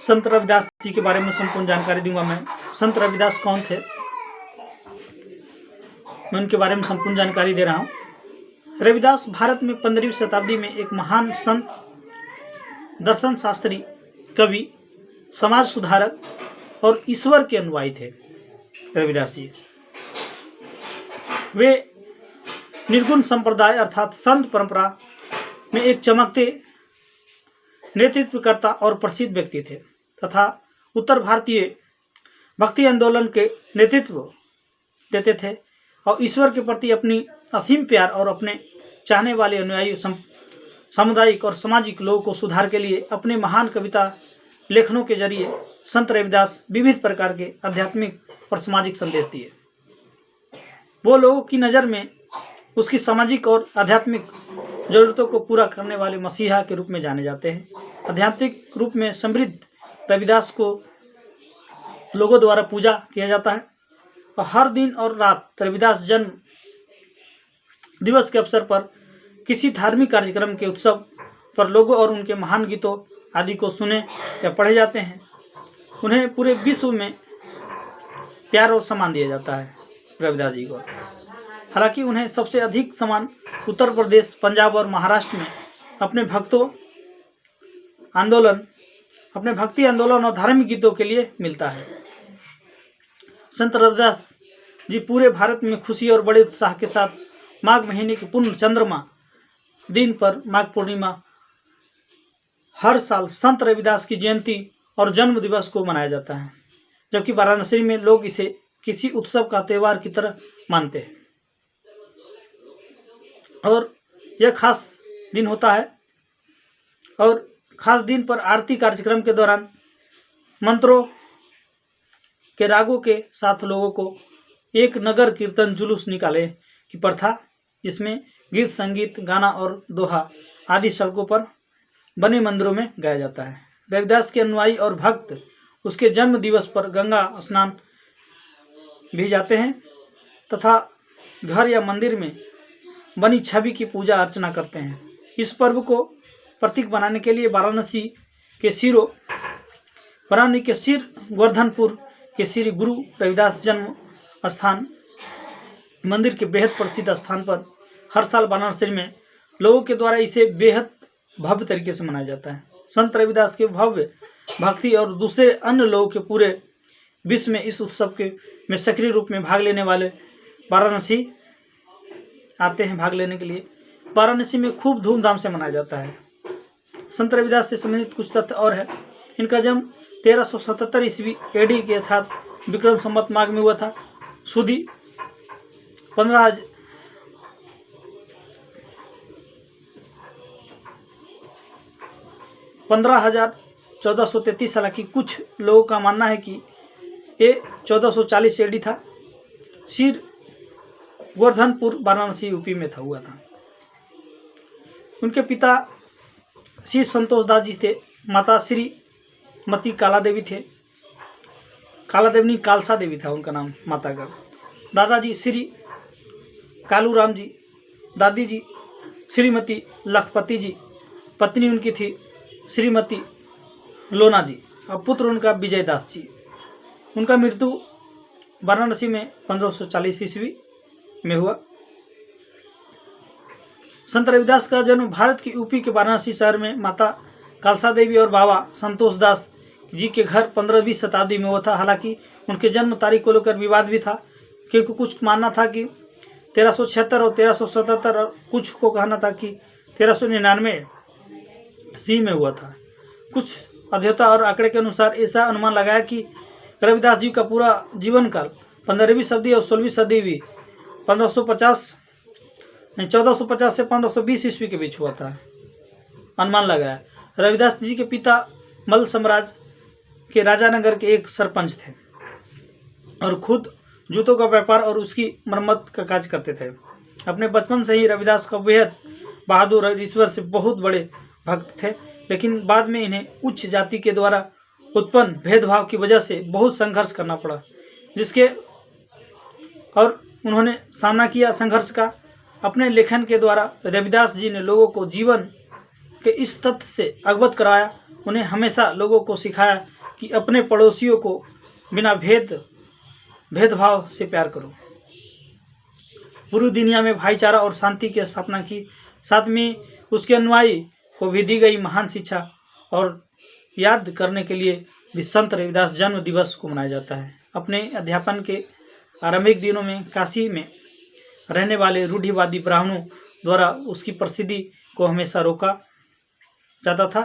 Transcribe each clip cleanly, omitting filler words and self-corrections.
संत रविदास जी के बारे में संपूर्ण जानकारी दूंगा मैं। संत रविदास कौन थे, मैं उनके बारे में संपूर्ण जानकारी दे रहा हूँ। रविदास भारत में 15वीं शताब्दी में एक महान संत, दर्शन शास्त्री, कवि, समाज सुधारक और ईश्वर के अनुयायी थे। रविदास जी वे निर्गुण संप्रदाय अर्थात संत परंपरा में एक चमकते नेतृत्वकर्ता और प्रसिद्ध व्यक्ति थे तथा उत्तर भारतीय भक्ति आंदोलन के नेतृत्व देते थे और ईश्वर के प्रति अपनी असीम प्यार और अपने चाहने वाले अनुयायी सामुदायिक और सामाजिक लोगों को सुधार के लिए अपने महान कविता लेखनों के जरिए संत रविदास विविध प्रकार के आध्यात्मिक और सामाजिक संदेश दिए। वो लोगों की नज़र में उसकी सामाजिक और आध्यात्मिक जरूरतों को पूरा करने वाले मसीहा के रूप में जाने जाते हैं। आध्यात्मिक रूप में समृद्ध रविदास को लोगों द्वारा पूजा किया जाता है और हर दिन और रात रविदास जन्म दिवस के अवसर पर किसी धार्मिक कार्यक्रम के उत्सव पर लोगों और उनके महान गीतों आदि को सुने या पढ़े जाते हैं। उन्हें पूरे विश्व में प्यार और सम्मान दिया जाता है रविदास जी को। हालांकि उन्हें सबसे अधिक सम्मान उत्तर प्रदेश, पंजाब और महाराष्ट्र में अपने भक्ति आंदोलन और धार्मिक गीतों के लिए मिलता है। संत रविदास जी पूरे भारत में खुशी और बड़े उत्साह के साथ माघ महीने के पूर्ण चंद्रमा दिन पर माघ पूर्णिमा हर साल संत रविदास की जयंती और जन्म दिवस को मनाया जाता है, जबकि वाराणसी में लोग इसे किसी उत्सव का त्यौहार की तरह मानते हैं और यह खास दिन होता है। और खास दिन पर आरती कार्यक्रम के दौरान मंत्रों के रागों के साथ लोगों को एक नगर कीर्तन जुलूस निकाले की प्रथा, जिसमें गीत, संगीत, गाना और दोहा आदि सड़कों पर बने मंदिरों में गाया जाता है। रविदास के अनुयायी और भक्त उसके जन्म दिवस पर गंगा स्नान भी जाते हैं तथा घर या मंदिर में बनी छवि की पूजा अर्चना करते हैं। इस पर्व को प्रतीक बनाने के लिए वाराणसी के सिर गोवर्धनपुर के श्री गुरु रविदास जन्म स्थान मंदिर के बेहद प्रसिद्ध स्थान पर हर साल वाराणसी में लोगों के द्वारा इसे बेहद भव्य तरीके से मनाया जाता है। संत रविदास के भव्य भक्ति और दूसरे अन्य लोगों के पूरे विश्व में इस उत्सव में सक्रिय रूप में भाग लेने वाले वाराणसी आते हैं भाग लेने के लिए। वाराणसी में खूब धूमधाम से मनाया जाता है। संत रविदास से संबंधित कुछ तथ्य और है। इनका जन्म 1377 ईस्वी एडी के अर्थात विक्रम संवत माघ में हुआ था। सुदी 15,1433। हालांकि कुछ लोगों का मानना है कि ये 1440 एडी था। सिर गोवर्धनपुर वाराणसी यूपी में हुआ था। उनके पिता श्री संतोष दास जी थे, माता श्रीमती काला देवी थे। काला देवी कालसा देवी था उनका नाम माता का। दादाजी श्री कालू राम जी, दादी जी श्रीमती लखपति जी, पत्नी उनकी थी श्रीमती लोना जी और पुत्र उनका विजय दास जी। उनका मृत्यु वाराणसी में 1540 ईस्वी में हुआ। संत रविदास का जन्म भारत के यूपी के वाराणसी शहर में माता कालसा देवी और बाबा संतोष दास जी के घर 15वीं शताब्दी में हुआ था। हालांकि उनके जन्म तारीख को लेकर विवाद भी था, क्योंकि कुछ मानना था कि 1376 और 1377 और कुछ को कहना था कि 1399 सी में हुआ था। कुछ अध्येता और आंकड़े के अनुसार ऐसा अनुमान लगाया कि रविदास जी का पूरा जीवन काल 15वीं सदी और 16वीं सदी भी 1450 से 1520 ईस्वी के बीच हुआ था, अनुमान लगाया। रविदास जी के पिता मल्ल साम्राज्य के राजानगर के एक सरपंच थे और खुद जूतों का व्यापार और उसकी मरम्मत का कार्य करते थे। अपने बचपन से ही रविदास का बेहद बहादुर और ईश्वर से बहुत बड़े भक्त थे, लेकिन बाद में इन्हें उच्च जाति के द्वारा उत्पन्न भेदभाव की वजह से बहुत संघर्ष करना पड़ा, जिसके और उन्होंने सामना किया संघर्ष का। अपने लेखन के द्वारा रविदास जी ने लोगों को जीवन के इस तथ्य से अवगत कराया। उन्हें हमेशा लोगों को सिखाया कि अपने पड़ोसियों को बिना भेदभाव से प्यार करो। पूरी दुनिया में भाईचारा और शांति की स्थापना की। साथ में उसके अनुयायी को भी दी गई महान शिक्षा और याद करने के लिए भी संत रविदास जन्म दिवस को मनाया जाता है। अपने अध्यापन के आरंभिक दिनों में काशी में रहने वाले रूढ़िवादी ब्राह्मणों द्वारा उसकी प्रसिद्धि को हमेशा रोका जाता था,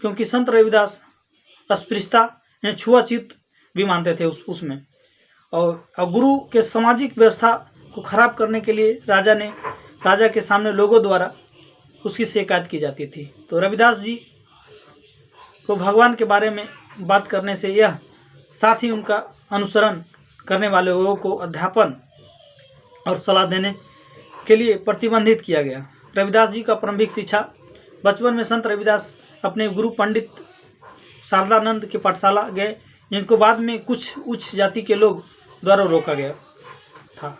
क्योंकि संत रविदास अस्पृश्यता या छुआछूत भी मानते थे उसमें। और गुरु के सामाजिक व्यवस्था को खराब करने के लिए राजा के सामने लोगों द्वारा उसकी शिकायत की जाती थी। तो रविदास जी को भगवान के बारे में बात करने से यह साथ ही उनका अनुसरण करने वाले लोगों को अध्यापन और सलाह देने के लिए प्रतिबंधित किया गया। रविदास जी का प्रारंभिक शिक्षा बचपन में संत रविदास अपने गुरु पंडित शारदानंद के पाठशाला गए, जिनको बाद में कुछ उच्च जाति के लोग द्वारा रोका गया था।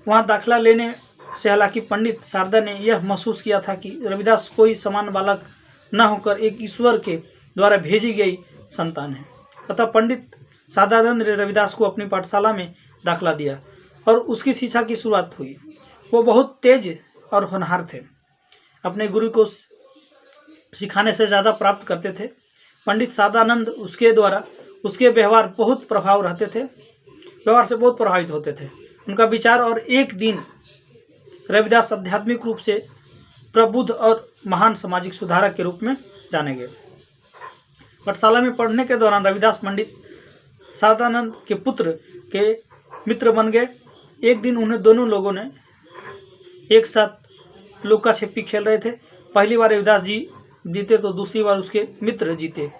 वहां दाखिला लेने से हालांकि पंडित शारदा ने यह महसूस किया था कि रविदास कोई समान बालक न होकर एक ईश्वर के द्वारा भेजी गई संतान है। अतः पंडित शारदानंद ने रविदास को अपनी पाठशाला में दाखिला दिया और उसकी शिक्षा की शुरुआत हुई। वो बहुत तेज और होनहार थे, अपने गुरु को सिखाने से ज़्यादा प्राप्त करते थे। पंडित शारदानंद उसके द्वारा उसके व्यवहार से बहुत प्रभावित होते थे, उनका विचार। और एक दिन रविदास आध्यात्मिक रूप से प्रबुद्ध और महान सामाजिक सुधारक के रूप में जाने गए। पाठशाला में पढ़ने के दौरान रविदास पंडित शारदानंद के पुत्र के मित्र बन गए। एक दिन उन्हें दोनों लोगों ने एक साथ लुका छिपी खेल रहे थे। पहली बार रविदास जी जीते तो दूसरी बार उसके मित्र जीते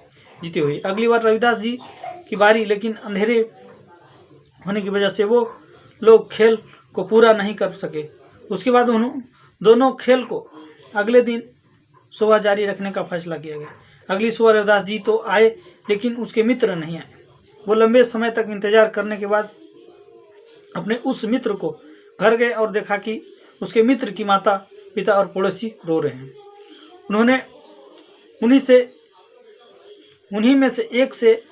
हुए। अगली बार रविदास जी की बारी, लेकिन अंधेरे होने की वजह से वो लोग खेल को पूरा नहीं कर सके। उसके बाद उन्होंने दोनों खेल को अगले दिन सुबह जारी रखने का फैसला किया गया। अगली सुबह रविदास जी तो आए, लेकिन उसके मित्र नहीं आए। वो लंबे समय तक इंतजार करने के बाद अपने उस मित्र को घर गए और देखा कि उसके मित्र की माता पिता और पड़ोसी रो रहे हैं। उन्होंने उन्हीं में से एक से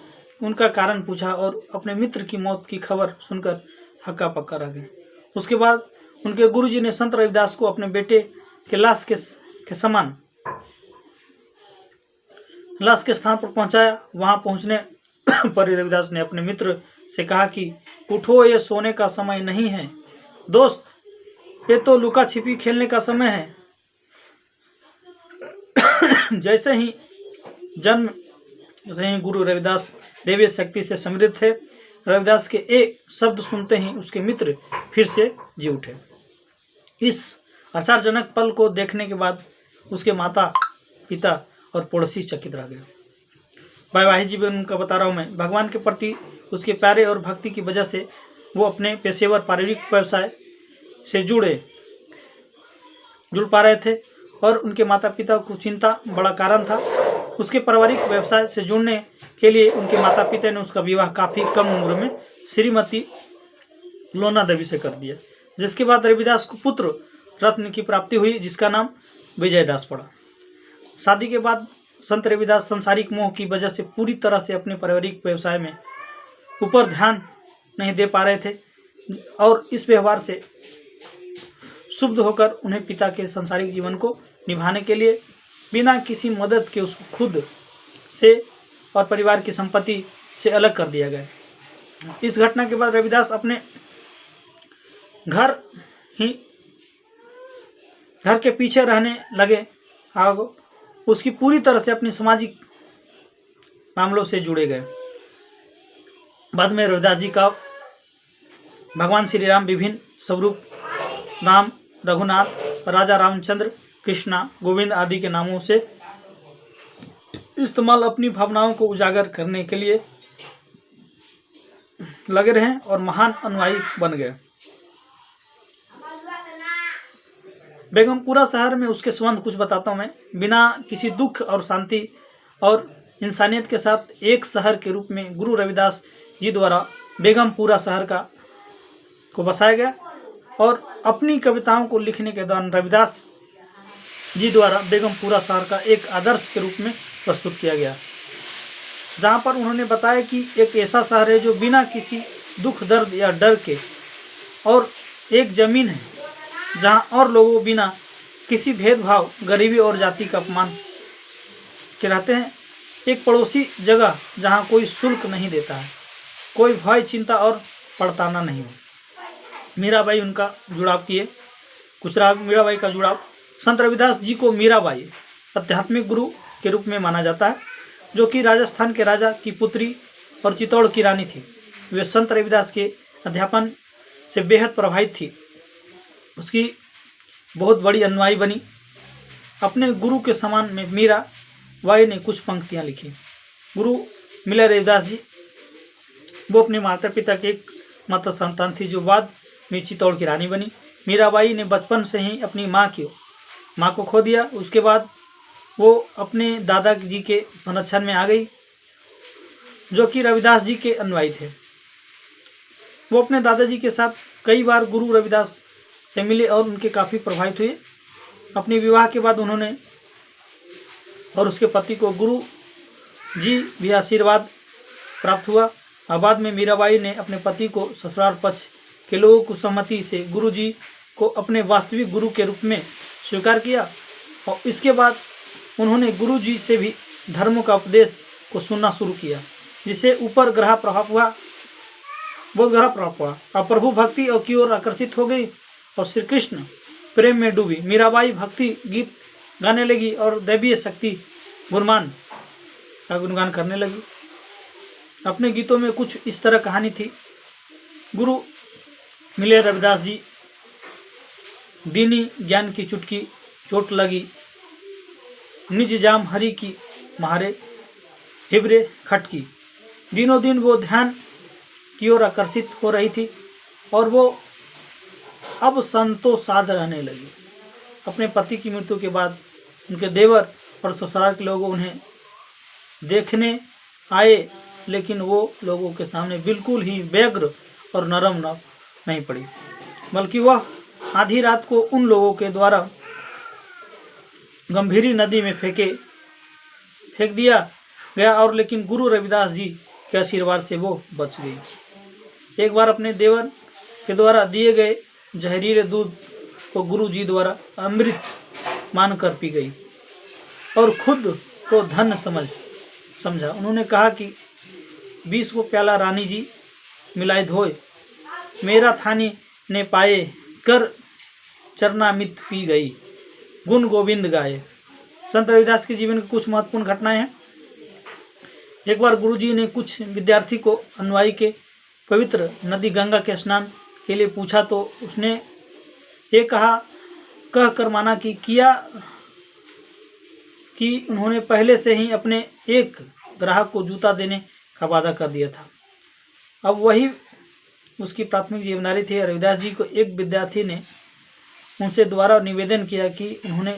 उनका कारण पूछा और अपने मित्र की मौत की खबर सुनकर हक्का पक्का रह गए। उसके बाद उनके गुरुजी ने संत रविदास को अपने बेटे के लाश के समान लाश के स्थान पर पहुंचाया। वहां पहुंचने पर रविदास ने अपने मित्र से कहा कि उठो, ये सोने का समय नहीं है दोस्त, ये तो लुका छिपी खेलने का समय है। जैसे ही गुरु रविदास दैवीय शक्ति से समृद्ध थे। रविदास के एक शब्द सुनते ही उसके मित्र फिर से जी उठे। इस आश्चर्यजनक पल को देखने के बाद उसके माता पिता और पड़ोसी चकित रह गए। वैवाहिक जीवन का बता रहा हूँ मैं। भगवान के प्रति उसके प्यारे और भक्ति की वजह से वो अपने पेशेवर पारिवारिक व्यवसाय से जुड़ पा रहे थे और उनके माता पिता को चिंता बड़ा कारण था। उसके पारिवारिक व्यवसाय से जुड़ने के लिए उनके माता पिता ने उसका विवाह काफ़ी कम उम्र में श्रीमती लोना देवी से कर दिया, जिसके बाद रविदास को पुत्र रत्न की प्राप्ति हुई, जिसका नाम विजयदास पड़ा। शादी के बाद संत रविदास सांसारिक मोह की वजह से पूरी तरह से अपने पारिवारिक व्यवसाय में ऊपर ध्यान नहीं दे पा रहे थे और इस व्यवहार से शुद्ध होकर उन्हें पिता के सांसारिक जीवन को निभाने के लिए बिना किसी मदद के उसको खुद से और परिवार की संपत्ति से अलग कर दिया गया। इस घटना के बाद रविदास अपने घर के पीछे रहने लगे और उसकी पूरी तरह से अपनी सामाजिक मामलों से जुड़े गए। बाद में रविदास जी का भगवान श्री राम विभिन्न स्वरूप राम, रघुनाथ, राजा रामचंद्र, कृष्णा, गोविंद आदि के नामों से इस्तेमाल अपनी भावनाओं को उजागर करने के लिए लगे रहे और महान अनुयायी बन गए। बेगमपुरा शहर में उसके संबंध कुछ बताता हूँ मैं। बिना किसी दुख और शांति और इंसानियत के साथ एक शहर के रूप में गुरु रविदास जी द्वारा बेगमपुरा शहर को बसाया गया और अपनी कविताओं को लिखने के दौरान रविदास जी द्वारा बेगमपुरा शहर का एक आदर्श के रूप में प्रस्तुत किया गया। जहाँ पर उन्होंने बताया कि एक ऐसा शहर है जो बिना किसी दुख दर्द या डर के, और एक ज़मीन है जहाँ और लोगों बिना किसी भेदभाव, गरीबी और जाति का अपमान के रहते हैं। एक पड़ोसी जगह जहाँ कोई शुल्क नहीं देता है, कोई भय, चिंता और पड़ताना नहीं हो। मीराबाई उनका जुड़ाव किए। कुछ मीराबाई का जुड़ाव। संत रविदास जी को मीराबाई आध्यात्मिक गुरु के रूप में माना जाता है, जो कि राजस्थान के राजा की पुत्री और चित्तौड़ की रानी थी। वे संत रविदास के अध्यापन से बेहद प्रभावित थी। उसकी बहुत बड़ी अनुयायी बनी। अपने गुरु के समान में मीराबाई ने कुछ पंक्तियाँ लिखी। गुरु मिले रविदास जी, वो अपने माता पिता के एक मात्र संतान थी, जो बाद में चित्तौड़ की रानी बनी। मीराबाई ने बचपन से ही अपनी माँ को खो दिया। उसके बाद वो अपने दादाजी के संरक्षण में आ गई, जो कि रविदास जी के अनुयायी थे। वो अपने दादाजी के साथ कई बार गुरु रविदास से मिले और उनके काफ़ी प्रभावित हुए। अपने विवाह के बाद उन्होंने और उसके पति को गुरु जी भी आशीर्वाद प्राप्त हुआ। और बाद में मीराबाई ने अपने पति को ससुराल पक्ष के लोगों की सहमति से गुरु जी को अपने वास्तविक गुरु के रूप में स्वीकार किया। और इसके बाद उन्होंने गुरु जी से भी धर्म का उपदेश को सुनना शुरू किया, जिससे ऊपर ग्रह प्रभाव हुआ, बहुत गहरा प्रभाव हुआ। और प्रभु भक्ति और की ओर आकर्षित हो गई और श्री कृष्ण प्रेम में डूबी। मीराबाई भक्ति गीत गाने लगी और दैवीय शक्ति गुणगान का गुणगान करने लगी। अपने गीतों में कुछ इस तरह कहानी थी। गुरु मिले रविदास जी, दीनी ज्ञान की चुटकी चोट लगी, निज जाम हरि की मारे हिब्रे खटकी। दिनों दिन वो ध्यान की ओर आकर्षित हो रही थी और वो अब संतो साध रहने लगी। अपने पति की मृत्यु के बाद उनके देवर और ससुराल के लोग उन्हें देखने आए, लेकिन वो लोगों के सामने बिल्कुल ही व्यग्र और नरम नहीं पड़ी, बल्कि वह आधी रात को उन लोगों के द्वारा गंभीरी नदी में फेंक दिया गया। और लेकिन गुरु रविदास जी के आशीर्वाद से वो बच गई। एक बार अपने देवर के द्वारा दिए गए जहरीले दूध को गुरु जी द्वारा अमृत मानकर पी गई और खुद को धन्य समझा। उन्होंने कहा कि 20 को प्याला रानी जी मिलाए धोए, मेरा थानी ने पाए कर चरनामित पी गई, गुण गोविंद गाए। संत रविदास के जीवन की कुछ महत्वपूर्ण घटनाएं हैं। एक बार गुरुजी ने कुछ विद्यार्थी को अनुयायी के पवित्र नदी गंगा के स्नान के लिए पूछा, तो उसने ये कह कर माना कि उन्होंने पहले से ही अपने एक ग्राहक को जूता देने का वादा कर दिया था। अब वही उसकी प्राथमिक जिम्मेदारी थी। रविदास जी को एक विद्यार्थी ने उनसे द्वारा निवेदन किया कि उन्होंने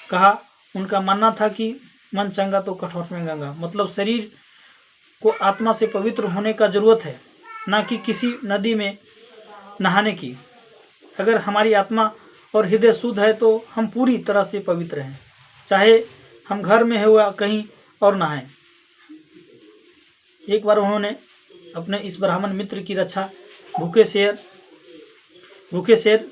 कहा, उनका मानना था कि मन चंगा तो कठोर में गंगा, मतलब शरीर को आत्मा से पवित्र होने का जरूरत है, ना कि किसी नदी में नहाने की। अगर हमारी आत्मा और हृदय शुद्ध है तो हम पूरी तरह से पवित्र हैं, चाहे हम घर में हो या कहीं और नहाएं। एक बार उन्होंने अपने इस ब्राह्मण मित्र की रक्षा भूखे शेर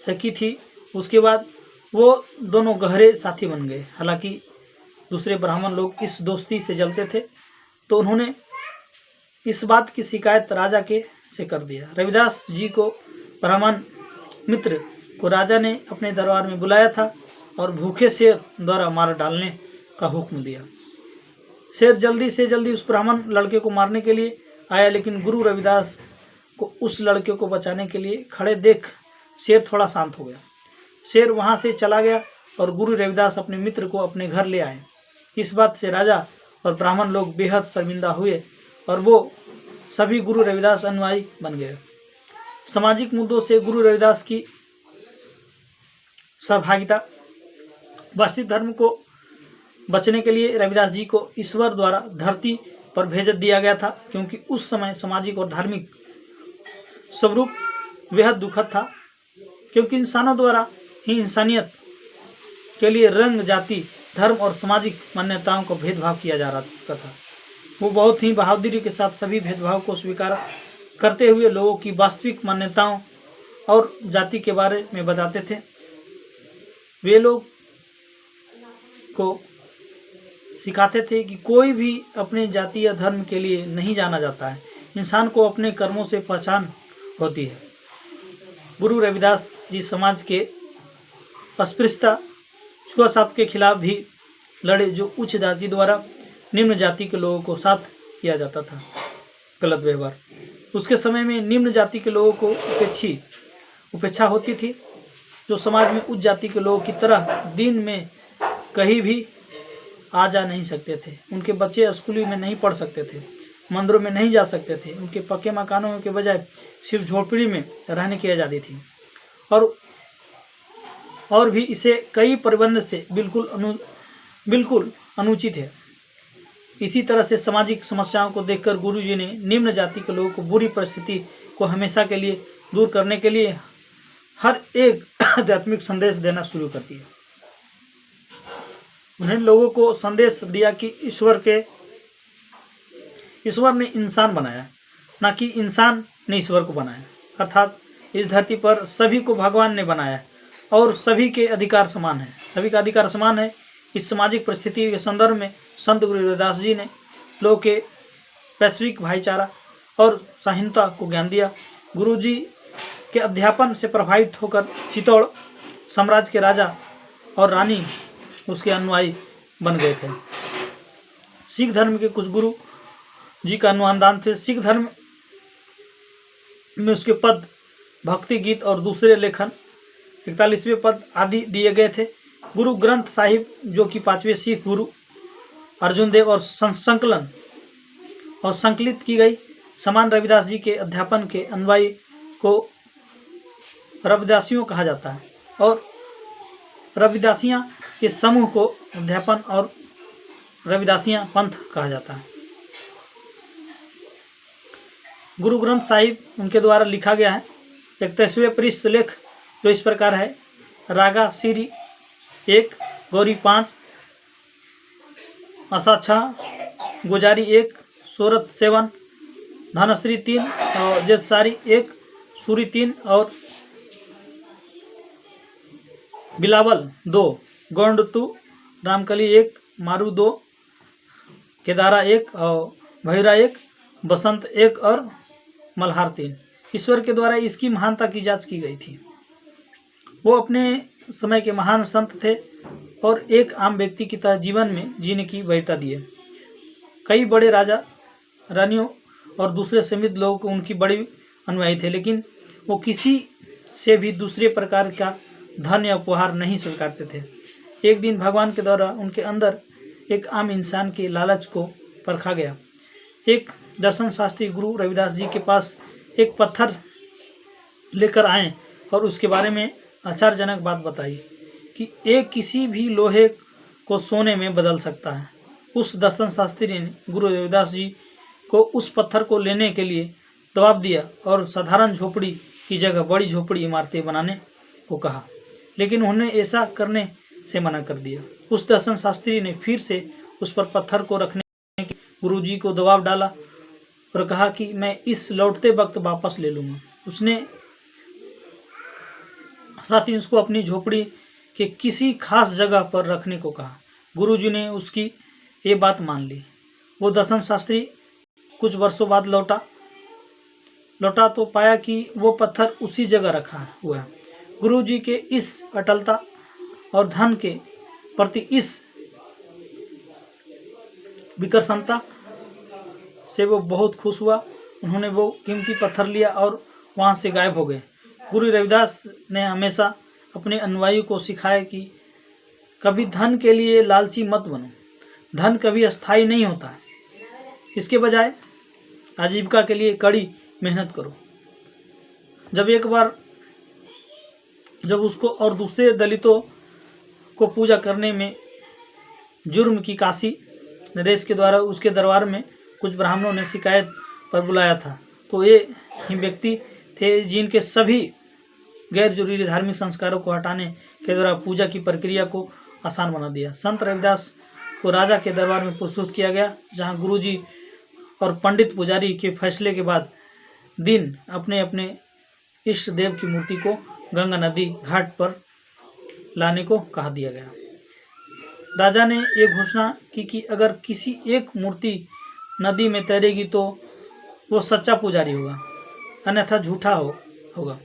से की थी। उसके बाद वो दोनों गहरे साथी बन गए। हालांकि दूसरे ब्राह्मण लोग इस दोस्ती से जलते थे, तो उन्होंने इस बात की शिकायत राजा से कर दिया। रविदास जी को ब्राह्मण मित्र को राजा ने अपने दरबार में बुलाया था और भूखे शेर द्वारा मार डालने का हुक्म दिया। शेर जल्दी से जल्दी उस ब्राह्मण लड़के को मारने के लिए आया, लेकिन गुरु रविदास को उस लड़के को बचाने के लिए खड़े देख शेर थोड़ा शांत हो गया। शेर वहां से चला गया और गुरु रविदास अपने मित्र को अपने घर ले आए। इस बात से राजा और ब्राह्मण लोग बेहद शर्मिंदा हुए और वो सभी गुरु रविदास अनुयायी बन गए। सामाजिक मुद्दों से गुरु रविदास की सहभागिता। वास्तविक धर्म को बचने के लिए रविदास जी को ईश्वर द्वारा धरती पर भेज दिया गया था, क्योंकि उस समय सामाजिक और धार्मिक स्वरूप बेहद दुखद था, क्योंकि इंसानों द्वारा ही इंसानियत के लिए रंग, जाति, धर्म और सामाजिक मान्यताओं का भेदभाव किया जा रहा था। वो बहुत ही बहादुरी के साथ सभी भेदभाव को स्वीकार करते हुए लोगों की वास्तविक मान्यताओं और जाति के बारे में बताते थे। वे लोग को सिखाते थे कि कोई भी अपने जाति या धर्म के लिए नहीं जाना जाता है, इंसान को अपने कर्मों से पहचान होती है। गुरु रविदास जी समाज के अस्पृश्यता छुआछूत के खिलाफ भी लड़े, जो उच्च जाति द्वारा निम्न जाति के लोगों को साथ किया जाता था गलत व्यवहार। उसके समय में निम्न जाति के लोगों को उपेक्षा होती थी, जो समाज में उच्च जाति के लोगों की तरह दिन में कहीं भी आ जा नहीं सकते थे। उनके बच्चे स्कूल में नहीं पढ़ सकते थे, मंदिरों में नहीं जा सकते थे। उनके पक्के मकानों के बजाय सिर्फ झोपड़ी में रहने की आज़ादी थी और भी इसे कई प्रतिबंध से बिल्कुल अनुचित है। इसी तरह से सामाजिक समस्याओं को देखकर गुरुजी ने निम्न जाति के लोगों को बुरी परिस्थिति को हमेशा के लिए दूर करने के लिए हर एक आध्यात्मिक संदेश देना शुरू कर दिया। उन्होंने लोगों को संदेश दिया कि ईश्वर ने इंसान बनाया, ना कि इंसान ने ईश्वर को बनाया। अर्थात इस धरती पर सभी को भगवान ने बनाया और सभी के अधिकार समान है, सभी का अधिकार समान है। इस सामाजिक परिस्थिति के संदर्भ में संत गुरु रविदास जी ने लोगों के वैश्विक भाईचारा और सहिष्णुता को ज्ञान दिया। गुरु जी के अध्यापन से प्रभावित होकर चित्तौड़ साम्राज्य के राजा और रानी उसके अनुयायी बन गए थे। सिख धर्म के कुछ गुरु जी का अनुसंधान थे। सिख धर्म में उसके पद, भक्ति गीत और दूसरे लेखन 41वें पद आदि दिए गए थे। गुरु ग्रंथ साहिब, जो कि 5वें सिख गुरु अर्जुन देव और संकलन और संकलित की गई, समान रविदास जी के अध्यापन के अनुयायी को रविदासियों कहा जाता है और रविदासियाँ के समूह को अध्यापन और रविदासियाँ पंथ कहा जाता है। गुरु ग्रंथ साहिब उनके द्वारा लिखा गया है। 41वें पृष्ठ लेख जो इस प्रकार है: रागा सीरी 1, गौरी 5, आशा 6, गुजारी 1, सूरत 7, धनश्री 3 और जेतसारी 1, सूरी 3 और बिलावल 2, गौंड 2, रामकली 1, मारू 2, केदारा 1 और भैरा 1, बसंत 1 और मल्हार 3। ईश्वर के द्वारा इसकी महानता की जांच की गई थी। वो अपने समय के महान संत थे और एक आम व्यक्ति की तरह जीवन में जीने की वरीयता दिए। कई बड़े राजा रानियों और दूसरे समित लोग उनकी बड़ी अनुयायी थे, लेकिन वो किसी से भी दूसरे प्रकार का धन या उपहार नहीं स्वीकारते थे। एक दिन भगवान के द्वारा उनके अंदर एक आम इंसान के लालच को परखा गया। एक दर्शन शास्त्री गुरु रविदास जी के पास एक पत्थर लेकर आए और उसके बारे में आश्चर्यजनक बात बताई कि एक किसी भी लोहे को सोने में बदल सकता है। उस दर्शन शास्त्री ने गुरु रविदास जी को उस पत्थर को लेने के लिए दबाव दिया और साधारण झोपड़ी की जगह बड़ी झोपड़ी इमारतें बनाने को कहा, लेकिन उन्होंने ऐसा करने से मना कर दिया। उस दर्शन शास्त्री ने फिर से उस पर पत्थर को रखने के गुरु जी को दबाव डाला और कहा कि मैं इस लौटते वक्त वापस ले लूँगा। उसने साथ ही उसको अपनी झोपड़ी के किसी खास जगह पर रखने को कहा। गुरुजी ने उसकी ये बात मान ली। वो दर्शन शास्त्री कुछ वर्षों बाद लौटा तो पाया कि वो पत्थर उसी जगह रखा हुआ है। गुरुजी के इस अटलता और धन के प्रति इस विकर्षणता से वो बहुत खुश हुआ। उन्होंने वो कीमती पत्थर लिया और वहाँ से गायब हो गए। गुरु रविदास ने हमेशा अपने अनुयायियों को सिखाया कि कभी धन के लिए लालची मत बनो। धन कभी अस्थायी नहीं होता है। इसके बजाय आजीविका के लिए कड़ी मेहनत करो। जब उसको और दूसरे दलितों को पूजा करने में जुर्म की काशी नरेश के द्वारा उसके दरबार में कुछ ब्राह्मणों ने शिकायत पर बुलाया था, तो ये ही व्यक्ति थे जिनके सभी गैर जरूरी धार्मिक संस्कारों को हटाने के द्वारा पूजा की प्रक्रिया को आसान बना दिया। संत रविदास को राजा के दरबार में प्रस्तुत किया गया, जहां गुरुजी और पंडित पुजारी के फैसले के बाद दिन अपने अपने इष्ट देव की मूर्ति को गंगा नदी घाट पर लाने को कहा दिया गया। राजा ने ये घोषणा की कि अगर किसी एक मूर्ति नदी में तैरेगी तो वो सच्चा पुजारी होगा, अन्यथा झूठा होगा।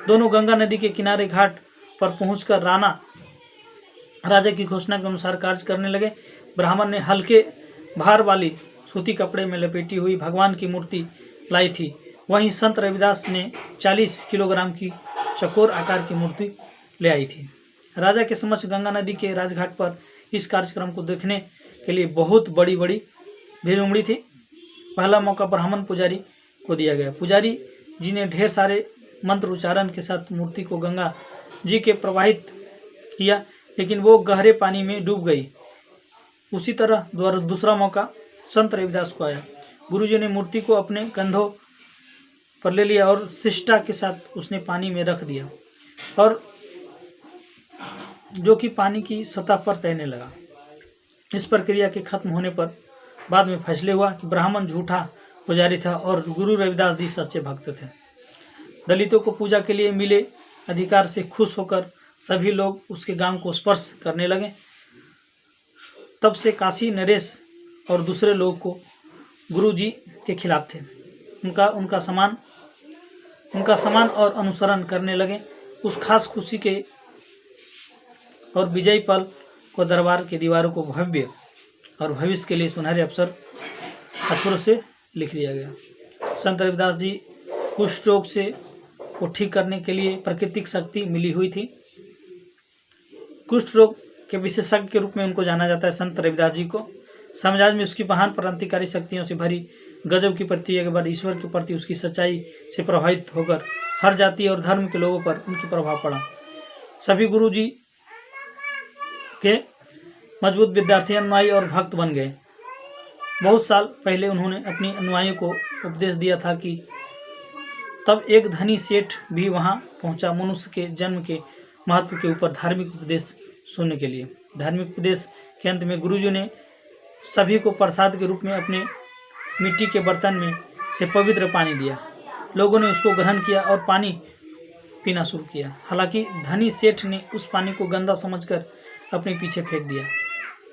दोनों गंगा नदी के किनारे घाट पर पहुंचकर राजा की घोषणा के अनुसार कार्य करने लगे। ब्राह्मण ने हल्के भार वाली सूती कपड़े में लपेटी हुई भगवान की मूर्ति लाई थी। वहीं संत रविदास ने 40 किलोग्राम की चकोर आकार की मूर्ति ले आई थी। राजा के समक्ष गंगा नदी के राजघाट पर इस कार्यक्रम को देखने के लिए बहुत बड़ी भीड़ उमड़ी थी। पहला मौका ब्राह्मण पुजारी को दिया गया। पुजारी जी ने ढेर सारे मंत्र उच्चारण के साथ मूर्ति को गंगा जी के प्रवाहित किया, लेकिन वो गहरे पानी में डूब गई। उसी तरह दूसरा मौका संत रविदास को आया। गुरुजी ने मूर्ति को अपने कंधों पर ले लिया और शिष्टा के साथ उसने पानी में रख दिया, और जो कि पानी की सतह पर तैरने लगा। इस प्रक्रिया के खत्म होने पर बाद में फैसले हुआ कि ब्राह्मण झूठा पुजारी था और गुरु रविदास जी सच्चे भक्त थे। दलितों को पूजा के लिए मिले अधिकार से खुश होकर सभी लोग उसके गांव को स्पर्श करने लगे। तब से काशी नरेश और दूसरे लोग को गुरु जी के खिलाफ थे। उनका सम्मान और अनुसरण करने लगे। उस खास खुशी के और विजयी पल को दरबार के दीवारों को भव्य और भविष्य के लिए सुनहरे अक्षरों से लिख दिया गया। संत रविदास जी कुष्ठ रोग को ठीक करने के लिए प्राकृतिक शक्ति मिली हुई थी। कुष्ठ रोग के विशेषज्ञ के रूप में उनको जाना जाता है। संत रविदास जी को समाज में उसकी महान क्रांतिकारी शक्तियों से भरी गजब की प्रतिक्रिया के बाद ईश्वर के प्रति उसकी सच्चाई से प्रभावित होकर हर जाति और धर्म के लोगों पर उनकी प्रभाव पड़ा। सभी गुरु जी के मजबूत विद्यार्थी, अनुयायी और भक्त बन गए। बहुत साल पहले उन्होंने अपनी अनुयायियों को उपदेश दिया था कि तब एक धनी सेठ भी वहां पहुंचा मनुष्य के जन्म के महत्व के ऊपर धार्मिक उपदेश सुनने के लिए। धार्मिक उपदेश के अंत में गुरुजी ने सभी को प्रसाद के रूप में अपने मिट्टी के बर्तन में से पवित्र पानी दिया। लोगों ने उसको ग्रहण किया और पानी पीना शुरू किया। हालांकि धनी सेठ ने उस पानी को गंदा समझकर अपने पीछे फेंक दिया।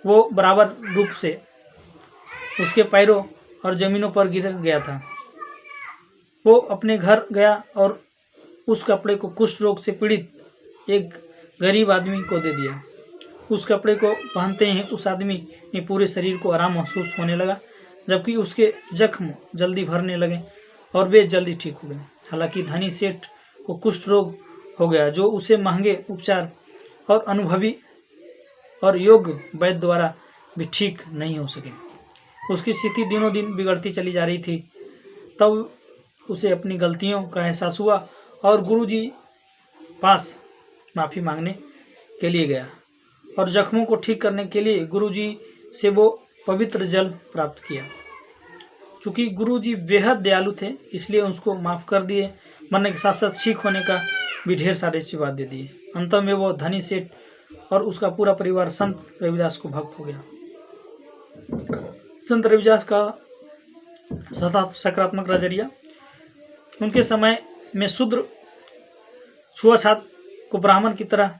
वो बराबर रूप से उसके पैरों और जमीनों पर गिर गया था। वो अपने घर गया और उस कपड़े को कुष्ठ रोग से पीड़ित एक गरीब आदमी को दे दिया। उस कपड़े को पहनते ही उस आदमी ने पूरे शरीर को आराम महसूस होने लगा, जबकि उसके जख्म जल्दी भरने लगे और वे जल्दी ठीक हो गए। हालांकि धनी सेठ को कुष्ठ रोग हो गया, जो उसे महंगे उपचार और अनुभवी और योग्य वैद्य द्वारा भी ठीक नहीं हो सके। उसकी स्थिति दिनों दिन बिगड़ती चली जा रही थी। तब उसे अपनी गलतियों का एहसास हुआ और गुरुजी पास माफ़ी मांगने के लिए गया और जख्मों को ठीक करने के लिए गुरुजी से वो पवित्र जल प्राप्त किया। चूँकि गुरुजी बेहद दयालु थे, इसलिए उसको माफ़ कर दिए। मरने के साथ साथ ठीक होने का भी ढेर सारे आशीर्वाद दे दिए। अंत में वो धनी सेठ और उसका पूरा परिवार संत रविदास को भक्त हो गया। संत रविदास का सकारात्मक नजरिया। उनके समय में शूद्र छुआछूत को ब्राह्मण की तरह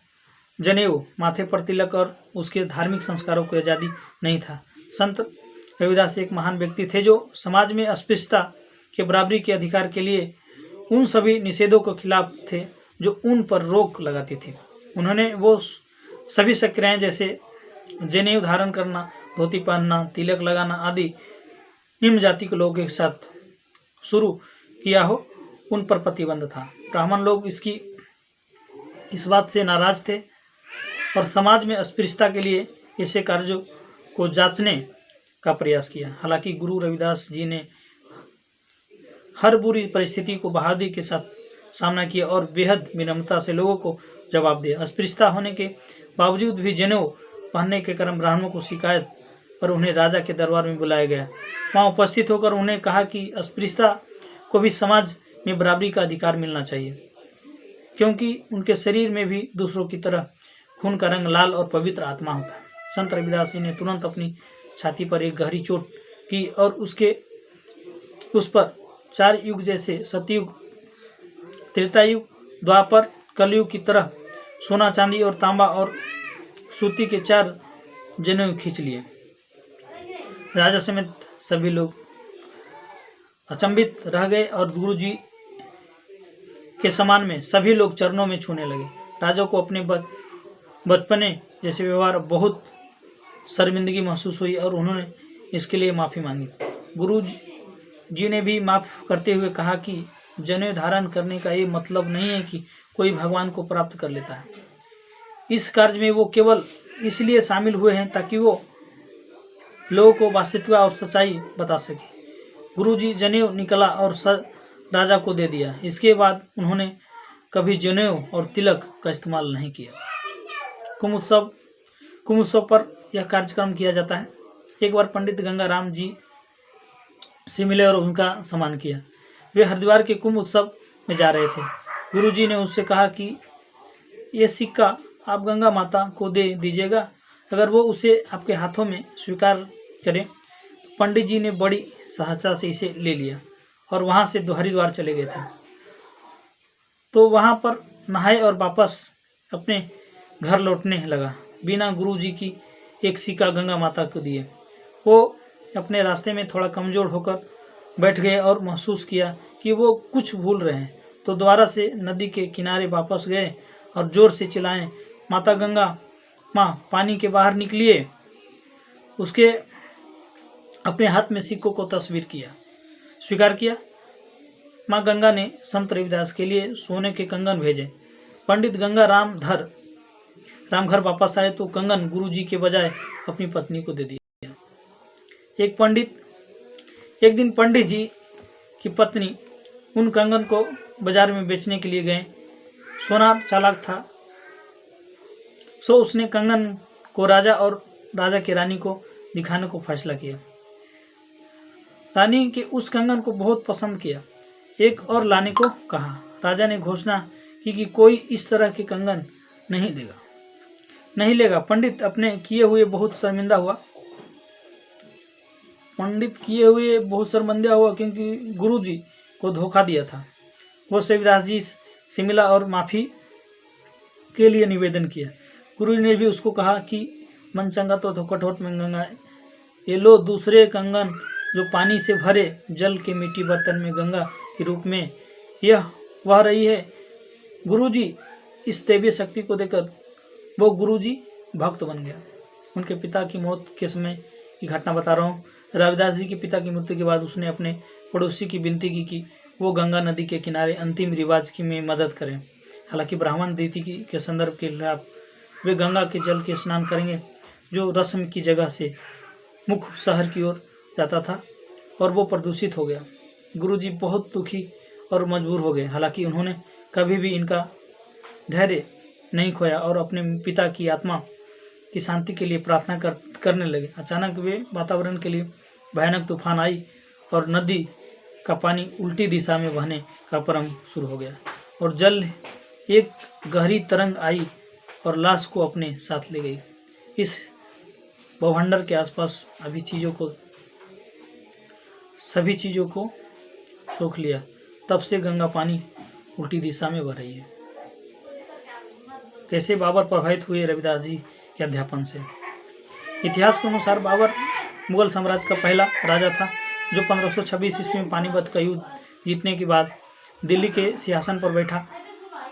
जनेऊ, माथे पर तिलक और उसके धार्मिक संस्कारों को आज़ादी नहीं था। संत रविदास एक महान व्यक्ति थे जो समाज में अस्पृश्यता के बराबरी के अधिकार के लिए उन सभी निषेधों के खिलाफ थे जो उन पर रोक लगाती थी। उन्होंने वो सभी सक्रियाएं जैसे जनेऊ धारण करना, धोती पहनना, तिलक लगाना आदि निम्न जाति के लोगों के साथ शुरू किया हो, उन पर प्रतिबंध था। ब्राह्मण लोग इस बात से नाराज थे और समाज में अस्पृश्यता के लिए ऐसे कार्यों को जांचने का प्रयास किया। हालांकि गुरु रविदास जी ने हर बुरी परिस्थिति को बहादुरी के साथ सामना किया और बेहद विनम्रता से लोगों को जवाब दिया। अस्पृश्यता होने के बावजूद भी जनेऊ पहनने के कारण ब्राह्मणों को शिकायत पर उन्हें राजा के दरबार में बुलाया गया। वहां उपस्थित होकर उन्हें कहा कि अस्पृश्यता को भी समाज में बराबरी का अधिकार मिलना चाहिए, क्योंकि उनके शरीर में भी दूसरों की तरह खून का रंग लाल और पवित्र आत्मा होता है। संत रविदास जी ने तुरंत अपनी छाती पर एक गहरी चोट की और उसके उस पर 4 युग जैसे सतयुग, त्रेतायुग, द्वापर, कलयुग की तरह सोना, चांदी और तांबा और सूती के 4 जनेऊ खींच लिए। राजा समेत सभी लोग अचंभित रह गए और गुरुजी के समान में सभी लोग चरणों में छूने लगे। राजा को अपने बचपने जैसे व्यवहार बहुत शर्मिंदगी महसूस हुई और उन्होंने इसके लिए माफ़ी मांगी। गुरु जी ने भी माफ़ करते हुए कहा कि जनेऊ धारण करने का ये मतलब नहीं है कि कोई भगवान को प्राप्त कर लेता है। इस कार्य में वो केवल इसलिए शामिल हुए हैं ताकि वो लोगों को वास्तविकता और सच्चाई बता सके। गुरुजी जनेऊ निकला और राजा को दे दिया। इसके बाद उन्होंने कभी जनेऊ और तिलक का इस्तेमाल नहीं किया। कुंभ उत्सव पर यह कार्यक्रम किया जाता है। एक बार पंडित गंगाराम जी से मिले और उनका सम्मान किया। वे हरिद्वार के कुंभ उत्सव में जा रहे थे। गुरुजी ने उससे कहा कि ये सिक्का आप गंगा माता को दे दीजिएगा, अगर वो उसे आपके हाथों में स्वीकार करें। पंडित जी ने बड़ी सहजता से इसे ले लिया और वहाँ से हरिद्वार चले गए थे। तो वहाँ पर नहाए और वापस अपने घर लौटने लगा बिना गुरुजी की एक सिक्का गंगा माता को दिए। वो अपने रास्ते में थोड़ा कमज़ोर होकर बैठ गए और महसूस किया कि वो कुछ भूल रहे हैं। तो दोबारा से नदी के किनारे वापस गए और ज़ोर से चिल्लाएं, माता गंगा माँ, पानी के बाहर निकलिए। उसके अपने हाथ में सिक्कों को स्वीकार किया। माँ गंगा ने संत रविदास के लिए सोने के कंगन भेजे। पंडित गंगा राम घर वापस आए तो कंगन गुरुजी के बजाय अपनी पत्नी को दे दिया। एक दिन पंडित जी की पत्नी उन कंगन को बाजार में बेचने के लिए गए। सोनार चालाक था, सो उसने कंगन को राजा और राजा की रानी को दिखाने को फैसला किया। रानी के उस कंगन को बहुत पसंद किया, एक और लाने को कहा। राजा ने घोषणा की कि कोई इस तरह के कंगन नहीं लेगा। पंडित किए हुए बहुत शर्मिंदा हुआ क्योंकि गुरुजी को धोखा दिया था। वो रविदास जी से मिला और माफ़ी के लिए निवेदन किया। गुरु ने भी उसको कहा कि मन चंगा तो कठोट में गंगा, ये लो दूसरे कंगन जो पानी से भरे जल के मिट्टी बर्तन में गंगा के रूप में यह वह रही है। गुरुजी इस दैवीय शक्ति को देकर वो गुरुजी भक्त बन गया। उनके पिता की मौत के समय की घटना बता रहा हूँ। रविदास जी के पिता की मृत्यु के बाद उसने अपने पड़ोसी की विनती की कि वो गंगा नदी के किनारे अंतिम रिवाज की में मदद करें। हालांकि ब्राह्मण रीति के संदर्भ के खिलाफ वे गंगा के जल के स्नान करेंगे जो रस्म की जगह से मुख्य शहर की ओर जाता था और वो प्रदूषित हो गया। गुरुजी बहुत दुखी और मजबूर हो गए। हालांकि उन्होंने कभी भी इनका धैर्य नहीं खोया और अपने पिता की आत्मा की शांति के लिए प्रार्थना करने लगे। अचानक वे वातावरण के लिए भयानक तूफान आई और नदी का पानी उल्टी दिशा में बहने का क्रम शुरू हो गया और जल एक गहरी तरंग आई और लाश को अपने साथ ले गई। इस भवंडर के आसपास सभी चीज़ों को सोख लिया। तब से गंगा पानी उल्टी दिशा में बह रही है। कैसे बाबर प्रभावित हुए रविदास जी के अध्यापन से। इतिहास के अनुसार बाबर मुगल साम्राज्य का पहला राजा था जो 1526 ईस्वी में पानीपत का युद्ध जीतने के बाद दिल्ली के सिंहासन पर बैठा,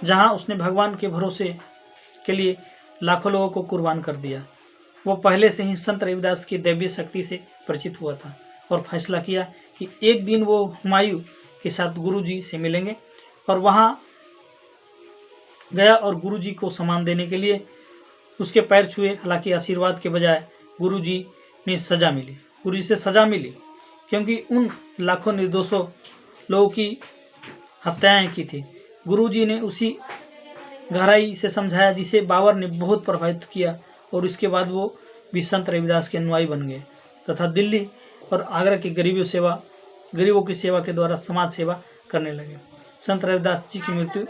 जहां उसने भगवान के भरोसे के लिए लाखों लोगों को कुर्बान कर दिया। वो पहले से ही संत रविदास की दैवीय शक्ति से परिचित हुआ था और फैसला किया कि एक दिन वो हुमायूं के साथ गुरुजी से मिलेंगे और वहां गया और गुरुजी को सम्मान देने के लिए उसके पैर छुए। हालांकि आशीर्वाद के बजाय गुरुजी से सजा मिली क्योंकि उन लाखों निर्दोषों लोगों की हत्याएं की थी। गुरुजी ने उसी गहराई से समझाया जिसे बाबर ने बहुत प्रभावित किया और इसके बाद वो भी संत रविदास के अनुयायी बन गए तथा दिल्ली और आगरा की गरीबों की सेवा के द्वारा समाज सेवा करने लगे। संत रविदास जी की मृत्यु।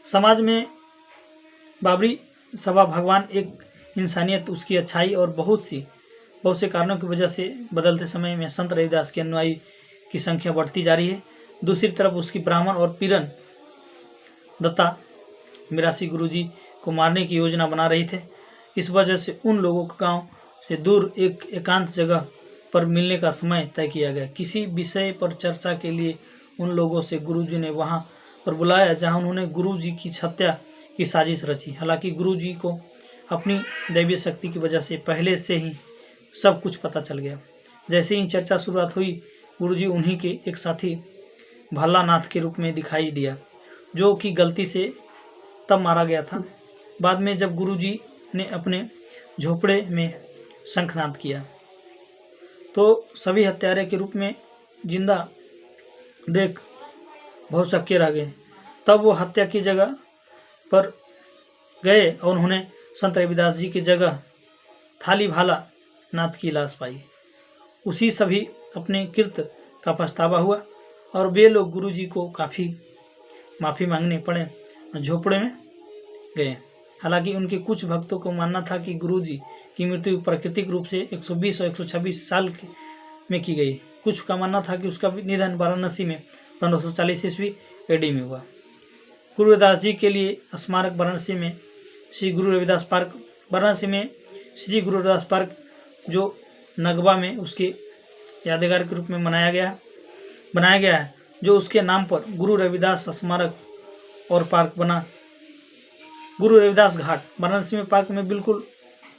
समाज में बाबरी सभा भगवान एक इंसानियत, उसकी अच्छाई और बहुत सी बहुत से कारणों की वजह से बदलते समय में संत रविदास के अनुयायी की संख्या बढ़ती जा रही है। दूसरी तरफ उसकी ब्राह्मण और पीरन दत्ता मिरासी गुरुजी को मारने की योजना बना रही थे। इस वजह से उन लोगों को गांव से दूर एक एकांत जगह पर मिलने का समय तय किया गया। किसी विषय पर चर्चा के लिए उन लोगों से गुरुजी ने वहां पर बुलाया जहां उन्होंने गुरुजी की हत्या की साजिश रची। हालांकि गुरुजी को अपनी दैवीय शक्ति की वजह से पहले से ही सब कुछ पता चल गया। जैसे ही चर्चा शुरुआत हुई, गुरुजी उन्हीं के एक साथी भल्लानाथ के रूप में दिखाई दिया, जो कि गलती से तब मारा गया था। बाद में जब गुरुजी ने अपने झोपड़े में शंखनाद किया तो सभी हत्यारे के रूप में जिंदा देख बहुत शक्के रह गए। तब वो हत्या की जगह पर गए और उन्होंने संत रविदास जी की जगह थाली भाला नाथ की लाश पाई। उसी सभी अपने कृत्य का पछतावा हुआ और वे लोग गुरुजी को काफ़ी माफ़ी मांगने पड़े, झोपड़े में गए। हालांकि उनके कुछ भक्तों को मानना था कि गुरुजी की मृत्यु प्राकृतिक रूप से 120 और 126 साल में की गई। कुछ का मानना था कि उसका निधन वाराणसी में 1540 ईस्वी एडी में हुआ। गुरु रविदास जी के लिए स्मारक वाराणसी में श्री गुरु रविदास पार्क, वाराणसी में श्री गुरु रविदास पार्क जो नगवा में उसके यादगार के रूप में बनाया गया है, जो उसके नाम पर गुरु रविदास स्मारक और पार्क बना। गुरु रविदास घाट वाराणसी में पार्क में बिल्कुल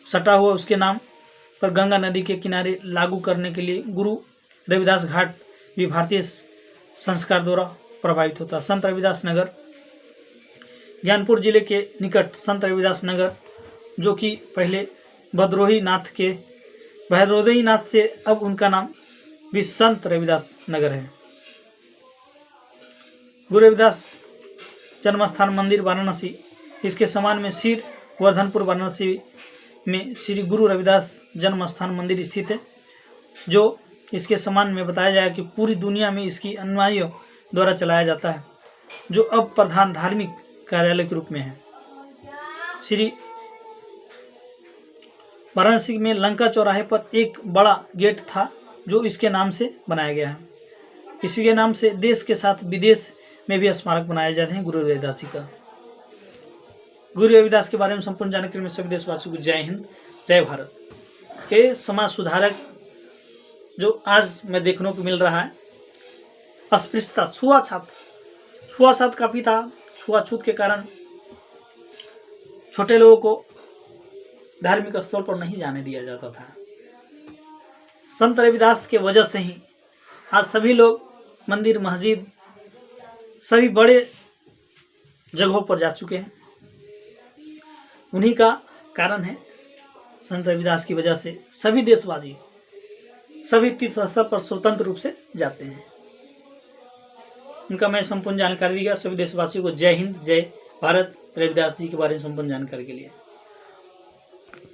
सटा हुआ उसके नाम पर गंगा नदी के किनारे लागू करने के लिए गुरु रविदास घाट भी भारतीय संस्कार द्वारा प्रभावित होता। संत रविदास नगर ज्ञानपुर जिले के निकट संत रविदास नगर, जो कि पहले भदरोही नाथ से अब उनका नाम भी संत रविदास नगर है। गुरु रविदास जन्मस्थान मंदिर वाराणसी, इसके समान में सिर वर्धनपुर वाराणसी में श्री गुरु रविदास जन्म स्थान मंदिर स्थित है, जो इसके समान में बताया जाए कि पूरी दुनिया में इसकी अनुयायियों द्वारा चलाया जाता है, जो अब प्रधान धार्मिक कार्यालय के रूप में है। श्री वाराणसी में लंका चौराहे पर एक बड़ा गेट था जो इसके नाम से बनाया गया है। इसी के नाम से देश के साथ विदेश में भी स्मारक बनाए जाते हैं गुरु रविदास जी का। गुरु रविदास के बारे में संपूर्ण जानकारी में सभी देशवासियों को जय हिंद, जय भारत। ये समाज सुधारक जो आज में देखने को मिल रहा है, अस्पृश्यता, छुआछूत काफी था। छुआछूत के कारण छोटे लोगों को धार्मिक स्थल पर नहीं जाने दिया जाता था। संत रविदास के वजह से ही आज सभी लोग मंदिर, मस्जिद, सभी बड़े जगहों पर जा चुके हैं। उन्हीं का कारण है। संत रविदास की वजह से सभी देशवासी सभी तीर्थ स्थल पर स्वतंत्र रूप से जाते हैं। उनका मैं संपूर्ण जानकारी दिया। सभी देशवासियों को जय हिंद, जय भारत। रविदास जी के बारे में संपूर्ण जानकारी के लिए